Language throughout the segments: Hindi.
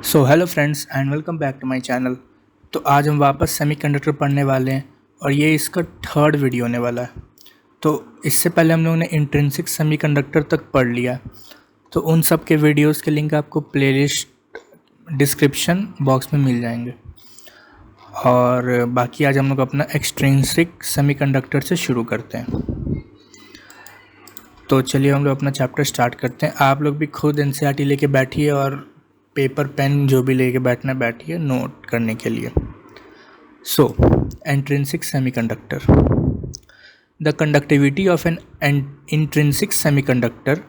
So hello friends and welcome back to my channel. तो आज हम वापस सेमीकंडक्टर पढ़ने वाले हैं और ये इसका थर्ड वीडियो होने वाला है। तो इससे पहले हम लोगों ने इंट्रिंसिक सेमीकंडक्टर तक पढ़ लिया। तो उन सब के वीडियोस के लिंक आपको प्लेलिस्ट डिस्क्रिप्शन बॉक्स में मिल जाएंगे। और बाकी आज हम लोग अपना एक्सट्रिंसिक सेमीकंडक्टर से शुरू करते हैं। तो चलिए हम लोग अपना चैप्टर स्टार्ट करते हैं। आप लोग भी खुद एनसीईआरटी लेके बैठिए और पेपर पेन जो भी लेके बैठना बैठिए नोट करने के लिए। So intrinsic semiconductor, the conductivity of an intrinsic semiconductor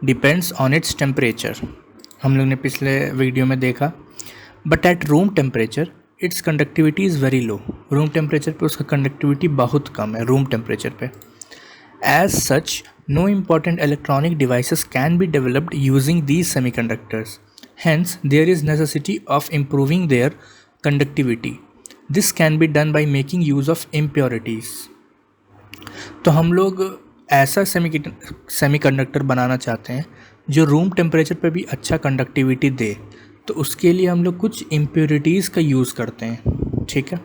depends on its temperature. हम लोग ने पिछले वीडियो में देखा, but at room temperature its conductivity is very low. Room temperature पे उसका कंडक्टिविटी बहुत कम है रूम टेम्परेचर पे। As such no important electronic devices can be developed using these semiconductors. Hence, there is necessity of improving their conductivity. This can be done by making use of impurities. तो हम लोग ऐसा सेमीकंडक्टर बनाना चाहते हैं जो रूम टेम्परेचर पे भी अच्छा कंडक्टिविटी दे। तो उसके लिए हम लोग कुछ इम्प्योरिटीज़ का यूज़ करते हैं। ठीक है,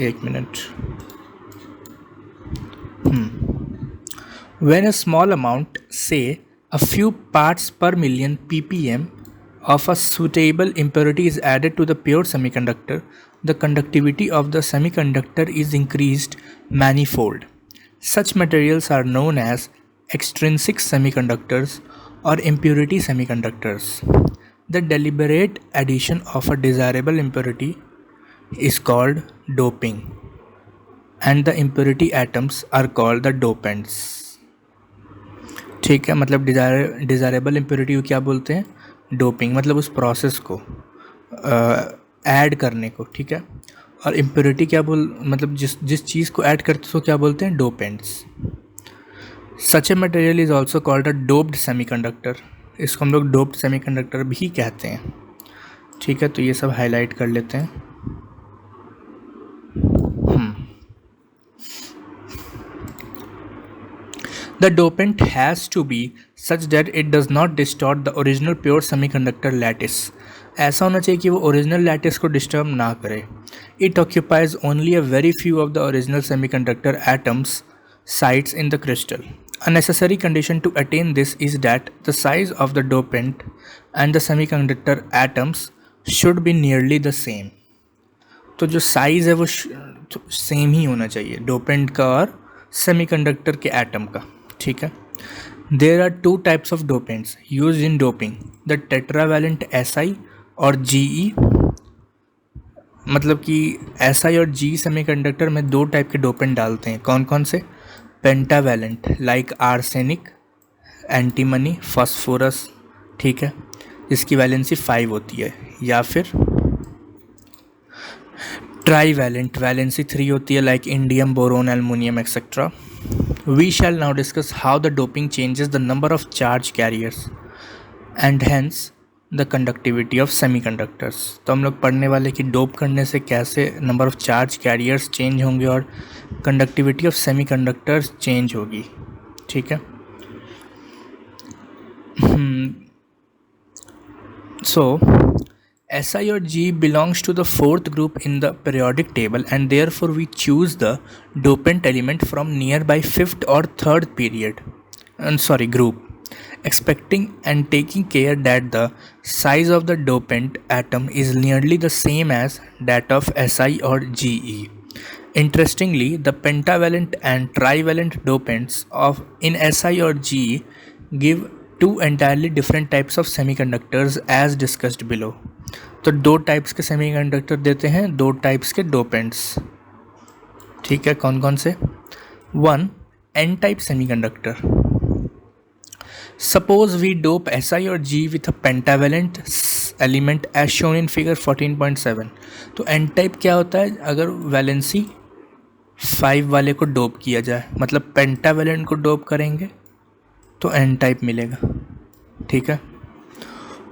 एक minute. When a small amount, say a few parts per million ppm of a suitable impurity is added to the pure semiconductor, the conductivity of the semiconductor is increased manifold. Such materials are known as extrinsic semiconductors or impurity semiconductors. The deliberate addition of a desirable impurity is called doping, and the impurity atoms are called the dopants. ठीक है, मतलब डिज़ायरेबल इम्प्योरिटी को क्या बोलते हैं? डोपिंग। मतलब उस प्रोसेस को ऐड करने को। ठीक है, और इम्प्योरिटी क्या मतलब जिस चीज़ को ऐड करते उसको क्या बोलते हैं? Dopants. Such a material is also called a doped semiconductor. इसको हम लोग डोप्ड सेमीकंडक्टर भी कहते हैं। ठीक है, तो ये सब हाईलाइट कर लेते हैं। The dopant has to be such that it does not distort the original pure semiconductor lattice. ऐसा होना चाहिए कि वो ओरिजिनल लैटिस को डिस्टर्ब ना करे। It occupies only a very few of the original semiconductor atoms sites in the crystal. A necessary condition to attain this is that the size of the dopant and the semiconductor atoms should be nearly the same. तो जो साइज़ है वो सेम ही होना चाहिए डोपेंट का और सेमीकंडक्टर के एटम का। ठीक है, there are two types of dopants used in doping, the tetravalent SI और GE। मतलब कि SI और G सेमीकंडक्टर में दो टाइप के डोपेंट डालते हैं। कौन कौन से? Pentavalent like arsenic, antimony, phosphorus. ठीक है, जिसकी वैलेंसी 5 होती है। या फिर ट्राईवैलेंट, वैलेंसी 3 होती है, like indium, boron, aluminium etcetera. We shall now discuss how the doping changes the number of charge carriers and hence the conductivity of semiconductors. तो हम लोग पढ़ने वाले कि डोप करने से कैसे number of charge carriers change होंगे और कंडक्टिविटी ऑफ सेमीकंडक्टर्स चेंज होगी। ठीक है, so SI or G belongs to the fourth group in the periodic table and therefore we choose the dopant element from nearby fifth or third group, expecting and taking care that the size of the dopant atom is nearly the same as that of SI or GE. Interestingly, the pentavalent and trivalent dopants in SI or GE give two entirely different types of semiconductors as discussed below. तो दो टाइप्स के सेमीकंडक्टर देते हैं, दो टाइप्स के डोपेंट्स। ठीक है, कौन कौन से? 1. N type semiconductor. Suppose we dope SI और G with a pentavalent element as shown in figure 14.7। तो N टाइप क्या होता है? अगर वैलेंसी 5 वाले को डोप किया जाए, मतलब पेंटावेलेंट को डोप करेंगे तो N टाइप मिलेगा। ठीक है,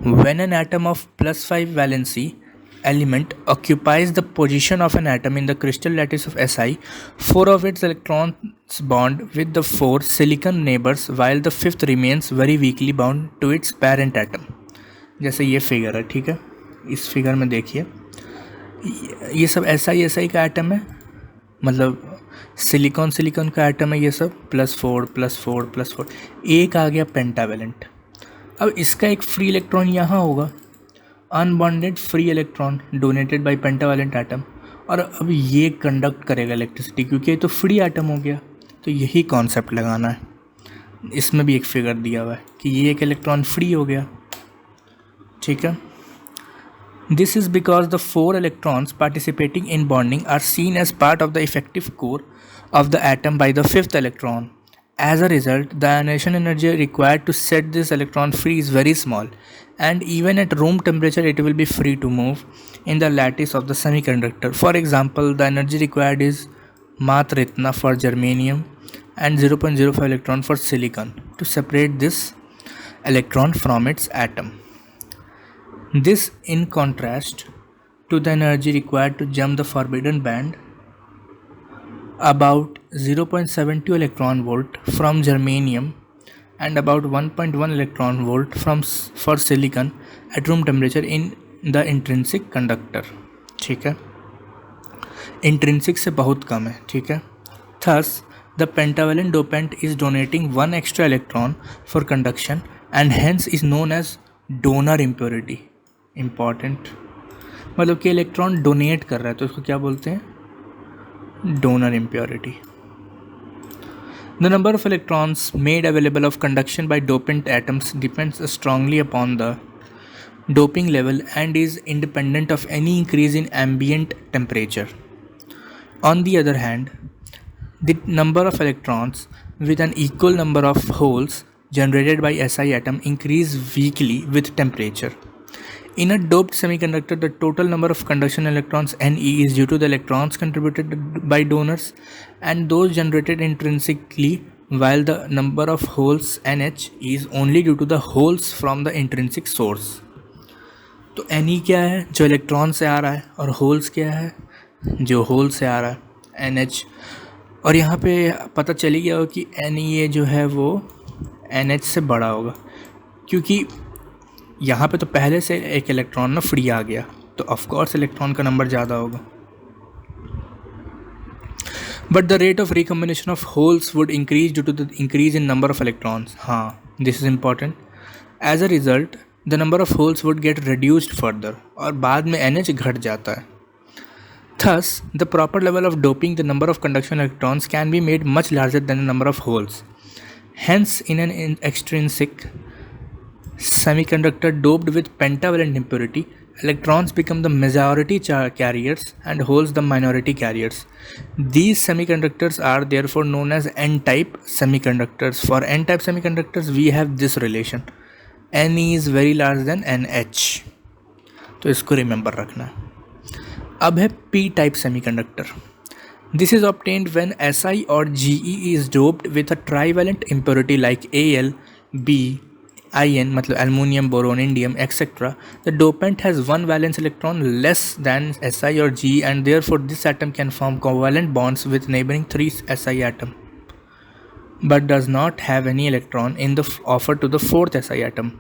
when an atom of +5 valency element occupies the position of an atom in the crystal lattice of Si, 4 of its electrons bond with the 4 silicon neighbors while the fifth remains very weakly bound to its parent atom. जैसे ये फिगर है, ठीक है, इस फिगर में देखिए ये सब SI का एटम है, मतलब सिलिकॉन का एटम है ये सब, +4 एक आ गया पेंटावेलेंट। अब इसका एक फ्री इलेक्ट्रॉन यहाँ होगा, unbonded free electron donated bye pentavalent atom, और अब ये कंडक्ट करेगा इलेक्ट्रिसिटी क्योंकि ये तो फ्री एटम हो गया। तो यही कॉन्सेप्ट लगाना है। इसमें भी एक फिगर दिया हुआ है कि ये एक इलेक्ट्रॉन फ्री हो गया, ठीक है। This is because the 4 electrons participating in bonding are seen as part of the effective core of the atom by the 5th electron. As a result, the ionization energy required to set this electron free is very small, and even at room temperature it will be free to move in the lattice of the semiconductor. For example, the energy required is matra itna for germanium and 0.05 electron for silicon to separate this electron from its atom. This in contrast to the energy required to jump the forbidden band, about 0.72 electron volt from germanium and about 1.1 electron volt for silicon at room temperature in the intrinsic conductor, ठीक है, इंट्रिंसिक से बहुत कम है, ठीक है। Thus, the pentavalent dopant is donating one extra electron for conduction and hence is known as donor impurity. Important, मतलब कि इलेक्ट्रॉन डोनेट कर रहा है तो उसको क्या बोलते हैं, donor impurity. The number of electrons made available of conduction by dopant atoms depends strongly upon the doping level and is independent of any increase in ambient temperature. On the other hand, the number of electrons with an equal number of holes generated by SI atom increase weakly with temperature. In a doped semiconductor, the total number of conduction electrons Ne is due to the electrons contributed by donors and those generated intrinsically, while the number of holes NH is only due to the holes from the intrinsic source. तो Ne क्या है, जो इलेक्ट्रॉन से आ रहा है, और होल्स क्या है, जो होल से आ रहा है, NH। और यहाँ पे पता चली गया हो कि Ne जो है वो NH से बड़ा होगा, क्योंकि यहाँ पे तो पहले से एक इलेक्ट्रॉन ना फ्री आ गया, तो ऑफकोर्स इलेक्ट्रॉन का नंबर ज़्यादा होगा। But the rate of recombination of holes would increase due to the increase in number of electrons. हाँ, this is important. As a result the number of holes would get reduced further, और बाद में NH घट जाता है। Thus, the proper level of doping the number of conduction electrons can be made much larger than the number of holes. Hence, in an extrinsic semiconductor doped with pentavalent impurity, electrons become the majority carriers and holes the minority carriers. These semiconductors are therefore known as N-type semiconductors. For N-type semiconductors, we have this relation. Ne is very larger than NH. तो इसको रिमेंबर रखना है। अब है P-type semiconductor. This is obtained when Si or Ge is doped with a trivalent impurity like Al, B, In मतलब aluminium, boron, indium, etc. The dopant has one valence electron less than Si or Ge and therefore this atom can form covalent bonds with neighboring 3 Si atom, but does not have any electron in the offer to the 4th Si atom.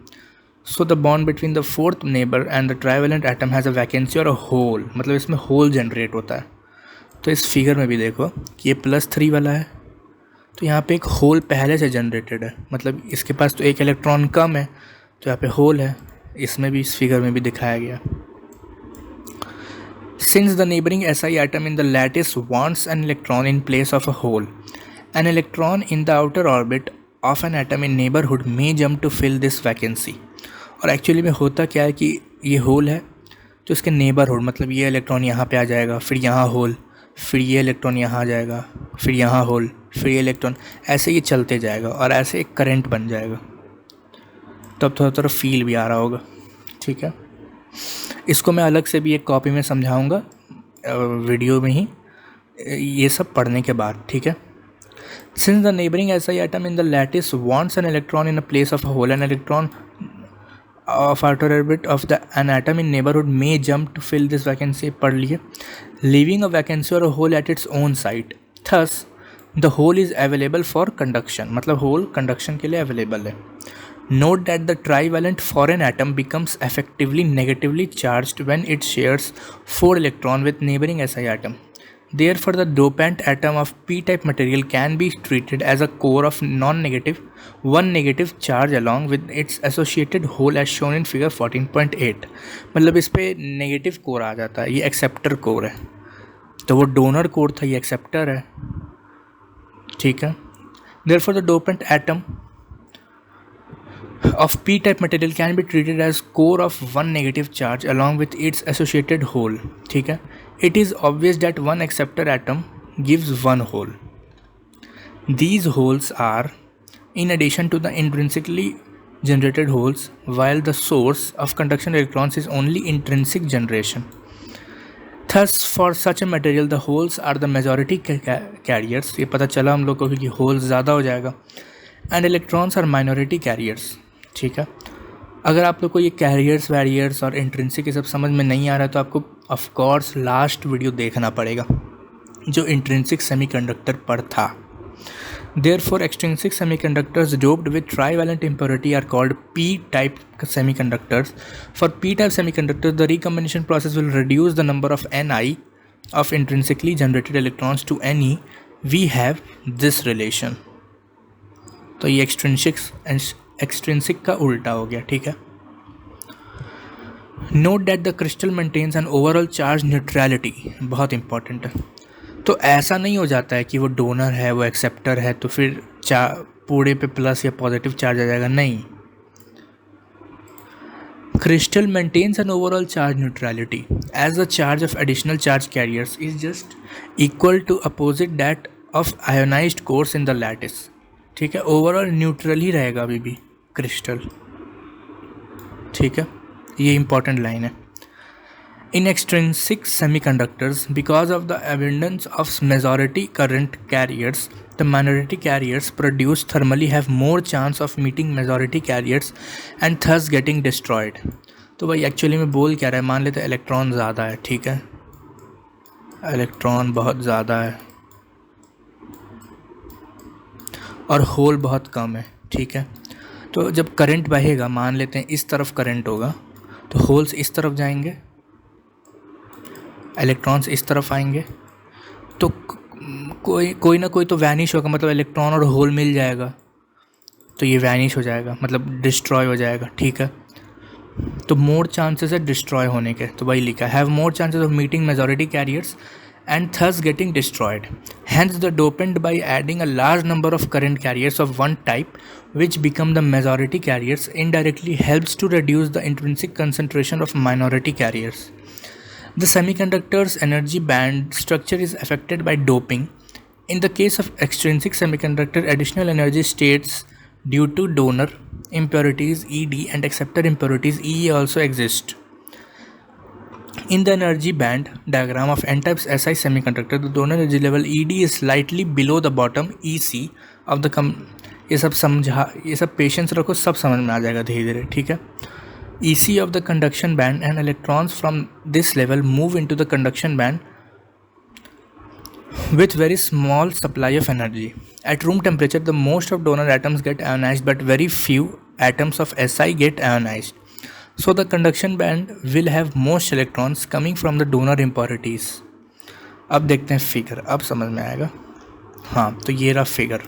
So the bond between the 4th neighbor and the trivalent atom has a vacancy or a hole, मतलब इसमें hole generate होता है। तो इस फिगर में भी देखो कि ये +3 वाला है, तो यहाँ पे एक होल पहले से जनरेटेड है, मतलब इसके पास तो एक इलेक्ट्रॉन कम है, तो यहाँ पे होल है। इसमें भी, इस फिगर में भी दिखाया गया। Since the neighboring Si atom in the lattice wants an electron in place of a hole, an electron in the outer orbit of an atom in neighborhood may jump to fill this vacancy. और एक्चुअली में होता क्या है कि ये होल है, तो इसके नेबरहुड मतलब ये इलेक्ट्रॉन यहाँ पे आ जाएगा, फिर यहाँ होल, फिर ये इलेक्ट्रॉन यहाँ आ जाएगा, फिर यहाँ होल, फिर ये इलेक्ट्रॉन, ऐसे ये चलते जाएगा और ऐसे एक करंट बन जाएगा। तब थोड़ा थोड़ा फील भी आ रहा होगा, ठीक है। इसको मैं अलग से भी एक कॉपी में समझाऊंगा, वीडियो में ही, ये सब पढ़ने के बाद, ठीक है। Since the neighboring Si atom in the lattice wants an electron in a place of a hole, an electron of outer orbit of an atom in neighborhood may jump to fill this vacancy, पढ़ लिए, leaving a vacancy or a hole at its own site. Thus, the hole is available for conduction, मतलब hole conduction के लिए available है. Note that the trivalent foreign atom becomes effectively negatively charged when it shares 4 electrons with neighboring Si atom. Therefore, the dopant atom of p-type material can be treated as a core of non-negative, one negative charge along with its associated hole as shown in figure 14.8. मतलब इस पे नेगेटिव कोर आ जाता है, ये एक्सेप्टर कोर है, तो वो डोनर कोर था, ये एक्सेप्टर है, ठीक है. Therefore, the dopant atom of p-type material can be treated as core of one negative charge along with its associated hole. ठीक है. It is obvious that one acceptor atom gives one hole. These holes are in addition to the intrinsically generated holes, while the source of conduction electrons is only intrinsic generation. Thus, for such a material, the holes are the majority carriers. ये पता चला हम लोग को कि होल्स ज़्यादा हो जाएगा. And electrons are minority carriers. ठीक है. अगर आप लोग को ये कैरियर्स वैरियर्स और इंट्रिंसिक ये सब समझ में नहीं आ रहा तो आपको ऑफ कोर्स लास्ट वीडियो देखना पड़ेगा जो इंट्रिंसिक सेमीकंडक्टर पर था. Therefore, extrinsic semiconductors doped with trivalent impurity are called p-type semiconductors. For p-type semiconductors, the recombination process will reduce the number of Ni of intrinsically generated electrons to Ne. We have this relation. तो ये एक्सट्रिंसिक का उल्टा हो गया. ठीक है. Note that the crystal maintains an overall charge neutrality. बहुत इंपॉर्टेंट है. तो ऐसा नहीं हो जाता है कि वो डोनर है, वो एक्सेप्टर है, तो फिर पूरे पे प्लस या पॉजिटिव चार्ज आ जाएगा. नहीं. Crystal maintains an overall charge neutrality as the charge of additional charge carriers is just equal to opposite that of ionized cores in the lattice. ठीक है. ओवरऑल न्यूट्रल ही रहेगा अभी भी क्रिस्टल. ठीक है. ये इंपॉर्टेंट लाइन है. In extrinsic semiconductors, because of the abundance of majority current carriers, the minority carriers produced thermally have more chance of meeting majority carriers and thus getting destroyed. तो भाई एक्चुअली में बोल क्या रहा है, मान लेते हैं इलेक्ट्रॉन ज़्यादा है. ठीक है. इलेक्ट्रॉन बहुत ज़्यादा है और होल बहुत कम है. ठीक है. तो जब करंट बहेगा, मान लेते हैं इस तरफ करंट होगा, तो होल्स इस तरफ जाएंगे, इलेक्ट्रॉन्स इस तरफ आएंगे, तो कोई ना कोई तो वैनिश होगा, मतलब इलेक्ट्रॉन और होल मिल जाएगा, तो ये वैनिश हो जाएगा, मतलब डिस्ट्रॉय हो जाएगा. ठीक है. तो मोर चांसेस है डिस्ट्रॉय होने के, तो वही लिखा have more chances of meeting majority carriers and thus getting destroyed. Hence, the dopant, by adding a large number of current carriers of one type, which become the majority carriers, indirectly helps to reduce the intrinsic concentration of minority carriers. The semiconductor's energy band structure is affected by doping. In the case of extrinsic semiconductor, additional energy states due to donor impurities ED and acceptor impurities EE also exist. In the energy band diagram of n-type Si semiconductor, the donor energy level ED is slightly below the bottom EC of the ये सब पेशेंस रखो, सब समझ में आ जाएगा धीरे धीरे. ठीक है. EC of the conduction band and electrons from this level move into the conduction band with very small supply of energy. At room temperature, the most of donor atoms get ionized, but very few atoms of Si get ionized. So the conduction band will have most electrons coming from the donor impurities. अब देखते हैं फिगर, अब समझ में आएगा. हाँ, तो ये रहा फिगर.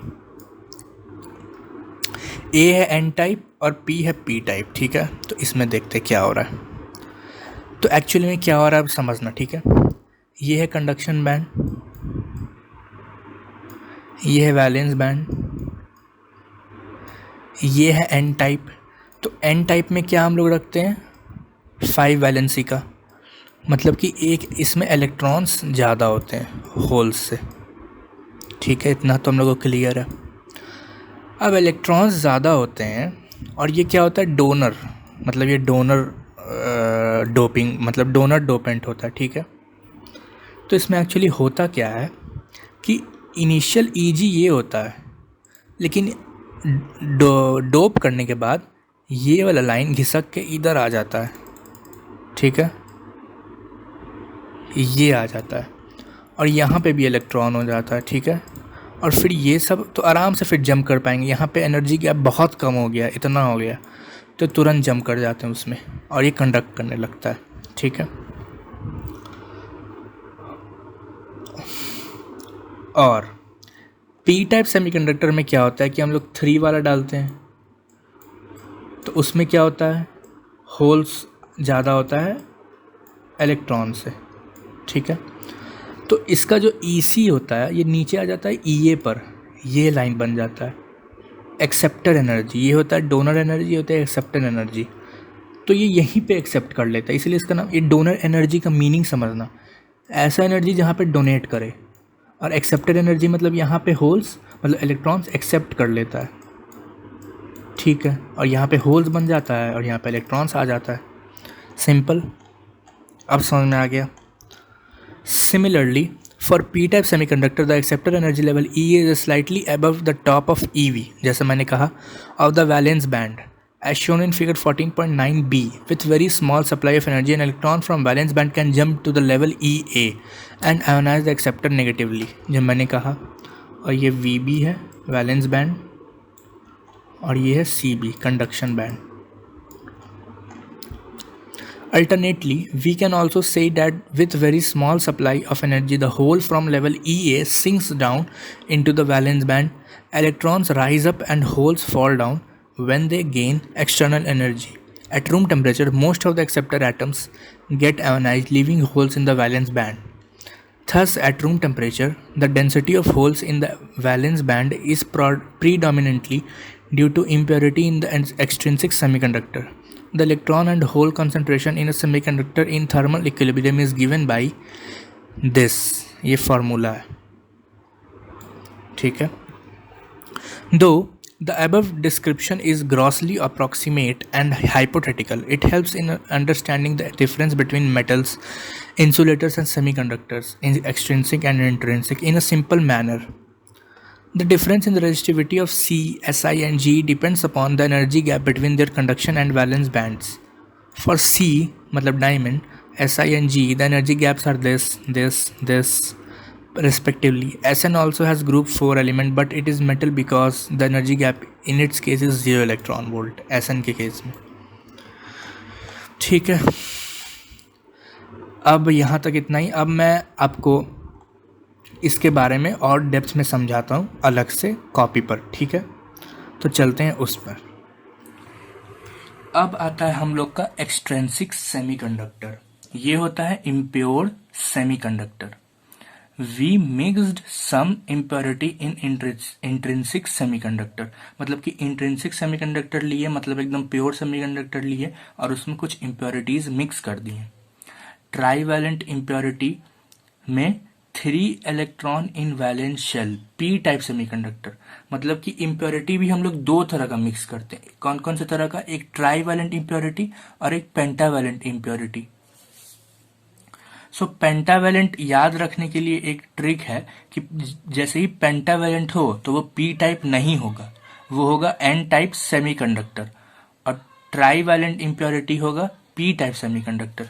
A है N टाइप और P है P टाइप. ठीक है. तो इसमें देखते हैं क्या हो रहा है. तो एक्चुअली में क्या हो रहा है अब समझना. ठीक है. ये है कंडक्शन बैंड, ये है वैलेंस बैंड, ये है N टाइप. तो N टाइप में क्या हम लोग रखते हैं, 5 वैलेंसी का, मतलब कि एक इसमें इलेक्ट्रॉन्स ज़्यादा होते हैं होल्स से. ठीक है. इतना तो हम लोग को क्लियर है. अब इलेक्ट्रॉन्स ज़्यादा होते हैं और ये क्या होता है, डोनर, मतलब ये डोनर डोपिंग, मतलब डोनर डोपेंट होता है. ठीक है. तो इसमें एक्चुअली होता क्या है कि इनिशियल EG ये होता है, लेकिन डोप करने के बाद ये वाला लाइन घिसक के इधर आ जाता है. ठीक है. ये आ जाता है और यहाँ पे भी इलेक्ट्रॉन हो जाता है. ठीक है. और फिर ये सब तो आराम से फिर जंप कर पाएंगे। यहाँ पे एनर्जी गैप बहुत कम हो गया, इतना हो गया, तो तुरंत जंप कर जाते हैं उसमें और ये कंडक्ट करने लगता है। ठीक है। और पी टाइप सेमीकंडक्टर में क्या होता है कि हम लोग 3 वाला डालते हैं, तो उसमें क्या होता है, होल्स ज़्यादा होता है इलेक्ट्रॉन से। ठीक है। तो इसका जो EC होता है ये नीचे आ जाता है EA पर, ये लाइन बन जाता है एक्सेप्टर एनर्जी। ये होता है डोनर एनर्जी, होता है एक्सेप्टर एनर्जी। तो ये यहीं पे एक्सेप्ट कर लेता है, इसलिए इसका नाम, ये डोनर एनर्जी का मीनिंग समझना, ऐसा एनर्जी जहाँ पे डोनेट करे। और एक्सेप्टर एनर्जी मतलब यहाँ पे होल्स मतलब इलेक्ट्रॉन्स एक्सेप्ट कर लेता है। ठीक है। और यहाँ पे होल्स बन जाता है और यहाँ पे इलेक्ट्रॉन्स आ जाता है। सिंपल, अब समझ में आ गया। Similarly, for p-type semiconductor, the acceptor energy level EA is slightly above the top of EV, जैसे मैंने कहा, of the valence band, as shown in figure 14.9b. With very small supply of energy, an electron from valence band can jump to the level EA and ionize the acceptor negatively, जो मैंने कहा। और ये VB है valence band और ये है CB conduction band. Alternately, we can also say that with very small supply of energy, the hole from level EA sinks down into the valence band. Electrons rise up and holes fall down when they gain external energy. At room temperature, most of the acceptor atoms get ionized, leaving holes in the valence band. Thus, at room temperature, the density of holes in the valence band is predominantly due to impurity in the extrinsic semiconductor. The electron and hole concentration in a semiconductor in thermal equilibrium is given by this, ये फार्मूला है। ठीक है। Though the above description is grossly approximate and hypothetical, it helps in understanding the difference between metals, insulators and semiconductors, in extrinsic and intrinsic, in a simple manner. The difference in the resistivity of C, Si and G depends upon the energy gap between their conduction and valence bands. For C, मतलब diamond, Si and G, the energy gaps are this respectively. Sn also has group 4 element, but it is metal because the energy gap in its case is 0 electron volt, Sn के केस में। ठीक है। अब यहाँ तक इतना ही। अब मैं आपको इसके बारे में और डेप्थ में समझाता हूँ अलग से कॉपी पर। ठीक है। तो चलते हैं उस पर। अब आता है हम लोग का एक्सट्रिंसिक सेमीकंडक्टर। ये होता है impure semiconductor. We mixed some impurity in intrinsic semiconductor, मतलब कि इंट्रिंसिक सेमीकंडक्टर लिए, मतलब एकदम प्योर सेमीकंडक्टर लिए और उसमें कुछ इम्प्योरिटीज मिक्स कर दी हैं। ट्राईवैलेंट इम्प्योरिटी में 3 electron in valence shell, P type semiconductor, मतलब कि इम्प्योरिटी भी हम लोग 2 तरह का मिक्स करते हैं। कौन कौन से तरह का? एक ट्राईवैलेंट इम्प्योरिटी और एक पेंटावैलेंट इम्प्योरिटी। सो पेंटावैलेंट याद रखने के लिए एक ट्रिक है कि जैसे ही पेंटावैलेंट हो तो वो पी टाइप नहीं होगा, वो होगा एन टाइप सेमीकंडक्टर। और ट्राईवैलेंट इम्प्योरिटी होगा पी टाइप सेमीकंडक्टर।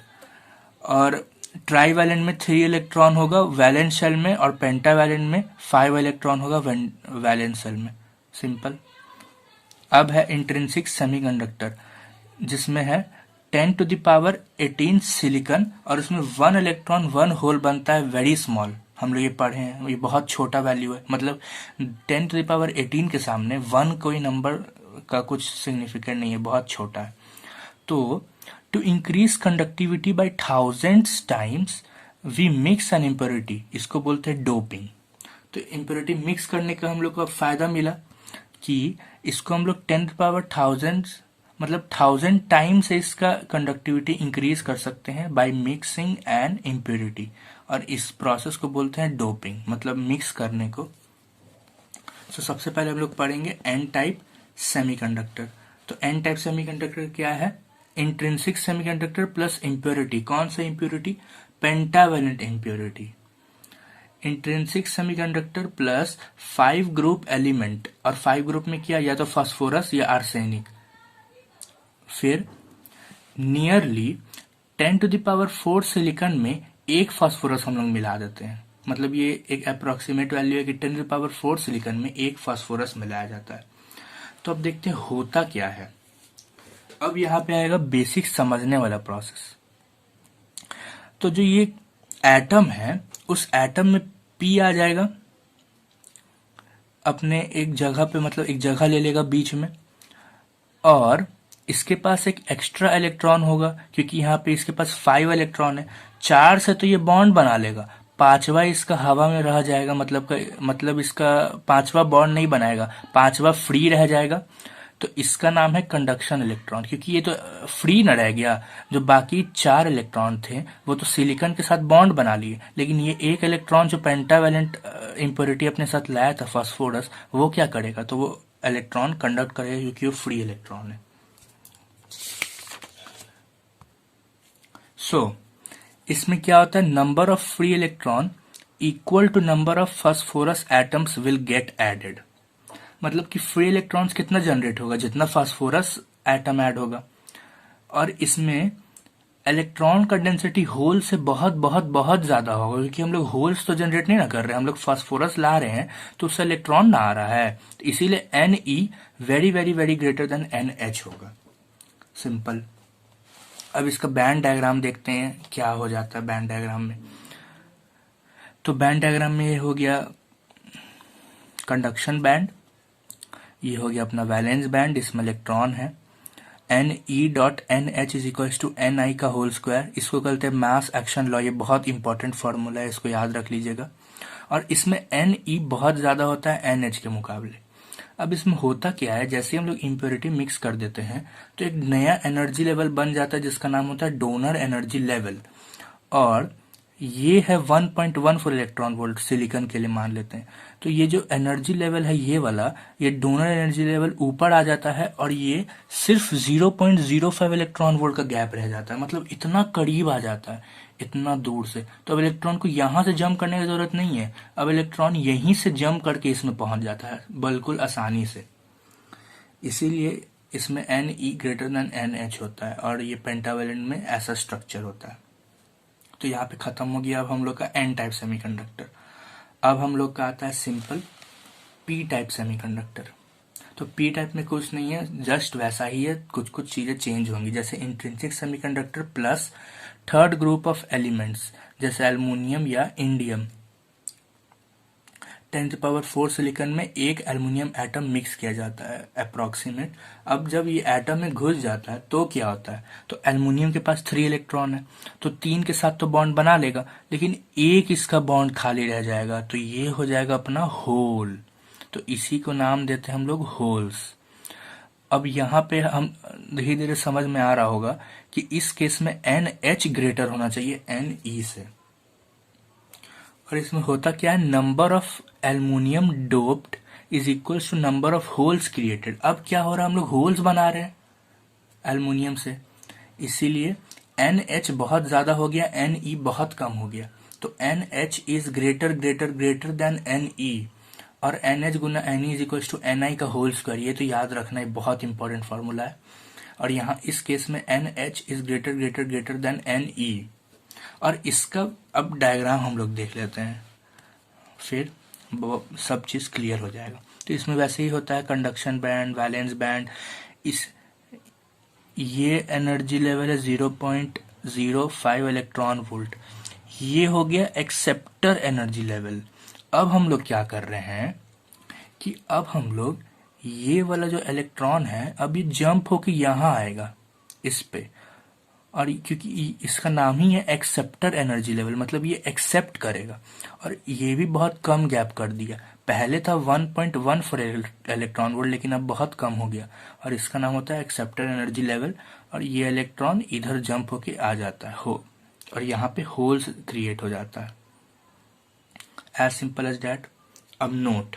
और ट्राईवैलेंट में 3 इलेक्ट्रॉन होगा वैलेंस शेल में और पेंटावैलेंट में 5 इलेक्ट्रॉन होगा वैलेंस शेल में। सिंपल। अब है इंट्रिंसिक सेमीकंडक्टर, जिसमें है 10 to the power 18 सिलिकॉन और उसमें 1 इलेक्ट्रॉन 1 होल बनता है, वेरी स्मॉल। हम लोग ये पढ़े हैं, ये बहुत छोटा वैल्यू है, मतलब 10 to the power 18 के सामने 1 कोई नंबर का कुछ सिग्निफिकेंट नहीं है, बहुत छोटा है। तो to increase conductivity by thousands times we mix an impurity, इसको बोलते हैं डोपिंग। तो इम्प्योरिटी मिक्स करने का हम लोग को फायदा मिला कि इसको हम लोग 10 पावर थाउजेंड्स मतलब 1000 टाइम से इसका कंडक्टिविटी इंक्रीज कर सकते हैं बाय मिक्सिंग एन इम्प्योरिटी, और इस प्रोसेस को बोलते हैं डोपिंग, मतलब मिक्स करने को। तो सबसे पहले हम लोग पढ़ेंगे एन टाइप सेमीकंडक्टर। तो एन टाइप सेमीकंडक्टर क्या है? Intrinsic semiconductor plus impurity. कौन सा impurity? Pentavalent impurity. Intrinsic semiconductor plus 5 group element, और 5 ग्रुप में क्या, या तो फास्फोरस या आर्सेनिक। फिर nearly 10 to the power 4 silicon में 1 फास्फोरस हम लोग मिला देते हैं, मतलब ये एक अप्रोक्सीमेट वैल्यू है कि 10⁴ सिलिकॉन में एक फास्फोरस मिलाया जाता है। तो अब देखते हैं होता क्या है। अब यहाँ पे आएगा बेसिक समझने वाला प्रोसेस। तो जो ये एटम है, उस एटम में पी आ जाएगा अपने एक जगह पे, मतलब एक जगह ले लेगा बीच में, और इसके पास एक एक्स्ट्रा इलेक्ट्रॉन होगा क्योंकि यहाँ पे इसके पास 5 इलेक्ट्रॉन है। 4 से तो ये बॉन्ड बना लेगा, 5वां इसका हवा में रह जाएगा, मतलब इसका 5वां बॉन्ड नहीं बनाएगा, 5वां फ्री रह जाएगा। तो इसका नाम है कंडक्शन इलेक्ट्रॉन, क्योंकि ये तो फ्री न रह गया। जो बाकी 4 इलेक्ट्रॉन थे वो तो सिलिकॉन के साथ बॉन्ड बना लिए, लेकिन ये एक इलेक्ट्रॉन जो पेंटावैलेंट इम्प्योरिटी अपने साथ लाया था फास्फोरस, वो क्या करेगा, तो वो इलेक्ट्रॉन कंडक्ट करेगा क्योंकि वो फ्री इलेक्ट्रॉन है। सो इसमें क्या होता है, number of free electron equal to number of phosphorus atoms will get added. मतलब कि फ्री इलेक्ट्रॉन्स कितना जनरेट होगा, जितना फास्फोरस एटम ऐड होगा। और इसमें इलेक्ट्रॉन का डेंसिटी होल से बहुत बहुत बहुत ज्यादा होगा, क्योंकि हम लोग होल्स तो जनरेट नहीं ना कर रहे हैं, हम लोग फास्फोरस ला रहे हैं, तो उससे इलेक्ट्रॉन ना आ रहा है, तो इसीलिए Ne very very very greater than NH होगा। सिंपल। अब इसका बैंड डायग्राम देखते हैं क्या हो जाता है बैंड डायग्राम में। तो बैंड डायग्राम में ये हो गया कंडक्शन बैंड, ये हो गया अपना वैलेंस बैंड, इसमें इलेक्ट्रॉन है। Ne.NH is equal to Ni का होल स्क्वायर, इसको कहते हैं मास एक्शन लॉ। ये बहुत इंपॉर्टेंट फॉर्मूला है, इसको याद रख लीजिएगा। और इसमें Ne बहुत ज्यादा होता है NH के मुकाबले। अब इसमें होता क्या है, जैसे ही हम लोग इम्प्योरिटी मिक्स कर देते हैं तो एक नया एनर्जी लेवल बन जाता है जिसका नाम होता है डोनर एनर्जी लेवल। और ये है 1.14 इलेक्ट्रॉन वोल्ट सिलिकॉन के लिए मान लेते हैं। तो ये जो एनर्जी लेवल है ये वाला, ये डोनर एनर्जी लेवल ऊपर आ जाता है और ये सिर्फ 0.05 इलेक्ट्रॉन वोल्ट का गैप रह जाता है, मतलब इतना करीब आ जाता है, इतना दूर से। तो अब इलेक्ट्रॉन को यहाँ से जंप करने की जरूरत नहीं है, अब इलेक्ट्रॉन यहीं से जंप करके इसमें पहुंच जाता है बिल्कुल आसानी से। इसीलिए इसमें Ne ग्रेटर देन NH होता है और ये पेंटावेलेंट में ऐसा स्ट्रक्चर होता है। तो यहाँ पे खत्म हो गया अब हम लोग का एन टाइप सेमीकंडक्टर। अब हम लोग का आता है सिंपल पी टाइप सेमीकंडक्टर। तो पी टाइप में कुछ नहीं है, जस्ट वैसा ही है, कुछ कुछ चीजें चेंज होंगी, जैसे intrinsic semiconductor plus third group of elements जैसे एल्युमिनियम या इंडियम। 10⁴ सिलिकॉन में एक एल्युमिनियम एटम मिक्स किया जाता है अप्रोक्सीमेट। अब जब ये एटम में घुस जाता है तो क्या होता है, तो एल्युमिनियम के पास 3 इलेक्ट्रॉन है, तो 3 के साथ तो बॉन्ड बना लेगा, लेकिन एक इसका बॉन्ड खाली रह जाएगा, तो ये हो जाएगा अपना होल। तो इसी को नाम देते हैं हम लोग होल्स। अब यहाँ पे हम धीरे धीरे समझ में आ रहा होगा कि इस केस में NH ग्रेटर होना चाहिए Ne से। और इसमें होता क्या है, number of aluminium doped is equal to number of holes created. अब क्या हो रहा है, हम लोग होल्स बना रहे हैं एल्युमिनियम से, इसीलिए NH बहुत ज्यादा हो गया, Ne बहुत कम हो गया। तो NH is greater greater greater than Ne, और NH गुना Ne is equal to Ni का होल स्क्वायर। ये तो याद रखना, है बहुत इंपॉर्टेंट फॉर्मूला है। और यहाँ इस केस में NH is greater greater greater than Ne। और इसका अब डायग्राम हम लोग देख लेते हैं, फिर सब चीज क्लियर हो जाएगा। तो इसमें वैसे ही होता है कंडक्शन बैंड, वैलेंस बैंड। इस ये एनर्जी लेवल है 0.05 इलेक्ट्रॉन वोल्ट, ये हो गया एक्सेप्टर एनर्जी लेवल। अब हम लोग क्या कर रहे हैं कि अब हम लोग ये वाला जो इलेक्ट्रॉन है अब ये जंप होके यहाँ आएगा इस पे, और क्योंकि इसका नाम ही है एक्सेप्टर एनर्जी लेवल, मतलब ये एक्सेप्ट करेगा। और ये भी बहुत कम गैप कर दिया, पहले था 1.14 इलेक्ट्रॉन वोल्ट, लेकिन अब बहुत कम हो गया, और इसका नाम होता है एक्सेप्टर एनर्जी लेवल। और ये इलेक्ट्रॉन इधर जंप होके आ जाता है हो, और यहाँ पे होल्स क्रिएट हो जाता है। As simple as that. अब नोट,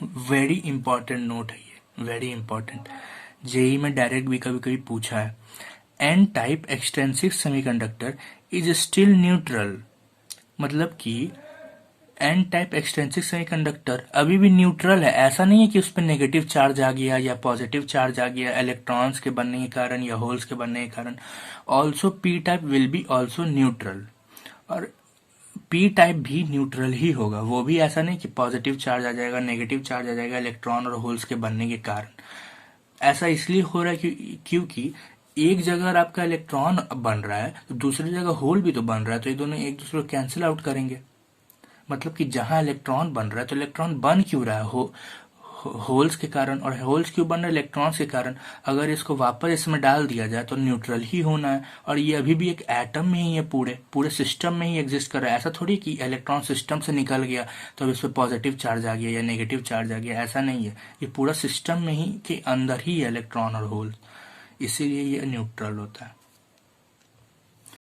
वेरी इंपॉर्टेंट नोट है ये, वेरी इंपॉर्टेंट। जेई में डायरेक्ट भी कभी कभी पूछा है, N type extensive semiconductor is still neutral. मतलब कि एन टाइप एक्सटेंसिव सेमीकंडक्टर अभी भी न्यूट्रल है, ऐसा नहीं है कि उस पर नेगेटिव चार्ज आ गया या पॉजिटिव चार्ज आ गया इलेक्ट्रॉन्स के बनने के कारण या होल्स के बनने के कारण। Also P type will be also neutral. और पी टाइप भी न्यूट्रल ही होगा, वो भी ऐसा नहीं कि पॉजिटिव चार्ज आ जाएगा नेगेटिव चार्ज आ जाएगा इलेक्ट्रॉन और होल्स के बनने के कारण। ऐसा इसलिए हो रहा है क्योंकि एक जगह अगर आपका इलेक्ट्रॉन बन रहा है तो दूसरी जगह होल भी तो बन रहा है, तो ये दोनों एक दूसरे को कैंसिल आउट करेंगे। मतलब कि जहां इलेक्ट्रॉन बन रहा है तो इलेक्ट्रॉन बन क्यों रहा है, होल्स के कारण, और होल्स क्यों बन रहे हैं, इलेक्ट्रॉन्स के कारण। अगर इसको वापस इसमें डाल दिया जाए तो न्यूट्रल ही होना है, और ये अभी भी एक एटम में ही है, पूरे पूरे सिस्टम में ही एग्जिस्ट कर रहा है। ऐसा थोड़ी कि इलेक्ट्रॉन सिस्टम से निकल गया तो अब इस पर पॉजिटिव चार्ज आ गया या नेगेटिव चार्ज आ गया, ऐसा नहीं है। ये पूरा सिस्टम में ही के अंदर ही है इलेक्ट्रॉन और होल, इसीलिए ये न्यूट्रल होता है।